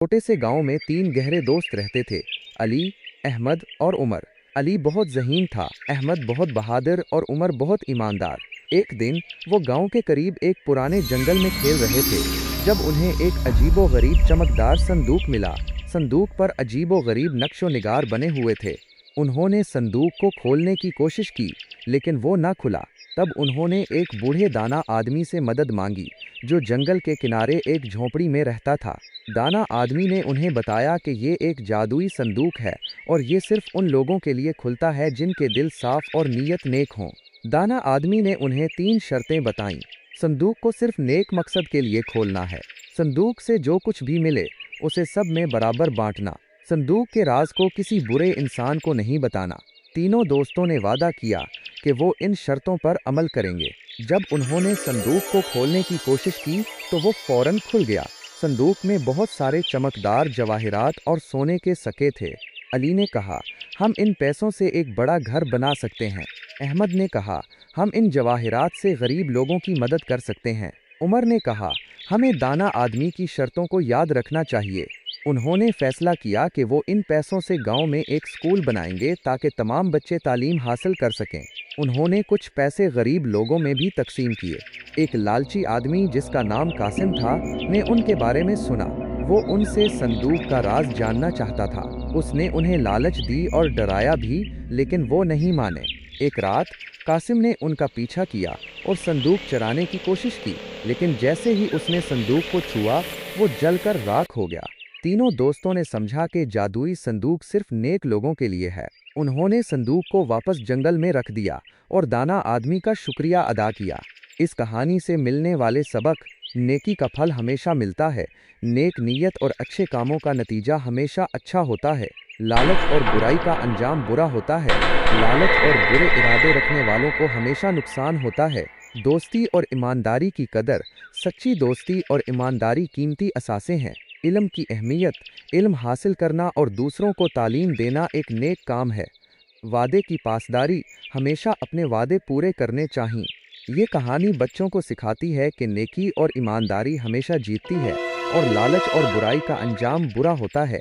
छोटे से गांव में 3 गहरे दोस्त रहते थे, अली, अहमद और उमर। अली बहुत ज़हीन था, अहमद बहुत बहादुर और उमर बहुत ईमानदार। एक दिन वो गांव के करीब एक पुराने जंगल में खेल रहे थे, जब उन्हें एक अजीबो-गरीब चमकदार संदूक मिला। संदूक पर अजीबो-गरीब नक्शो निगार बने हुए थे। उन्होंने संदूक को खोलने की कोशिश की, लेकिन वो न खुला। तब उन्होंने एक बूढ़े दाना आदमी से मदद मांगी, जो जंगल के किनारे एक झोंपड़ी में रहता था। दाना आदमी ने उन्हें बताया कि ये एक जादुई संदूक है और ये सिर्फ उन लोगों के लिए खुलता है जिनके दिल साफ और नीयत नेक हों। दाना आदमी ने उन्हें 3 शर्तें बताईं। संदूक को सिर्फ नेक मकसद के लिए खोलना है। संदूक से जो कुछ भी मिले उसे सब में बराबर बांटना। संदूक के राज को किसी बुरे इंसान को नहीं बताना। तीनों दोस्तों ने वादा किया कि वो इन शर्तों पर अमल करेंगे। जब उन्होंने संदूक को खोलने की कोशिश की तो वो फौरन खुल गया। संदूक में बहुत सारे चमकदार जवाहिरात और सोने के सिक्के थे। अली ने कहा, हम इन पैसों से एक बड़ा घर बना सकते हैं। अहमद ने कहा, हम इन जवाहिरात से गरीब लोगों की मदद कर सकते हैं। उमर ने कहा, हमें दाना आदमी की शर्तों को याद रखना चाहिए। उन्होंने फैसला किया कि वो इन पैसों से गांव में एक स्कूल बनाएंगे ताकि तमाम बच्चे तालीम हासिल कर सकें। उन्होंने कुछ पैसे गरीब लोगों में भी तकसीम किए। एक लालची आदमी जिसका नाम कासिम था ने उनके बारे में सुना। वो उनसे संदूक का राज जानना चाहता था। उसने उन्हें लालच दी और डराया भी, लेकिन वो नहीं माने। एक रात कासिम ने उनका पीछा किया और संदूक चुराने की कोशिश की, लेकिन जैसे ही उसने संदूक को छुआ वो जलकर राख हो गया। तीनों दोस्तों ने समझा कि जादुई संदूक सिर्फ नेक लोगों के लिए है। उन्होंने संदूक को वापस जंगल में रख दिया और दाना आदमी का शुक्रिया अदा किया। इस कहानी से मिलने वाले सबक: नेकी का फल हमेशा मिलता है, नेक नीयत और अच्छे कामों का नतीजा हमेशा अच्छा होता है। लालच और बुराई का अंजाम बुरा होता है। लालच और बुरे इरादे रखने वालों को हमेशा नुकसान होता है। दोस्ती और ईमानदारी की कदर: सच्ची दोस्ती और ईमानदारी कीमती असासे हैं। इल्म की अहमियत: इल्म हासिल करना और दूसरों को तालीम देना एक नेक काम है। वादे की पासदारी: हमेशा अपने वादे पूरे करने चाहिए। ये कहानी बच्चों को सिखाती है कि नेकी और ईमानदारी हमेशा जीतती है और लालच और बुराई का अंजाम बुरा होता है।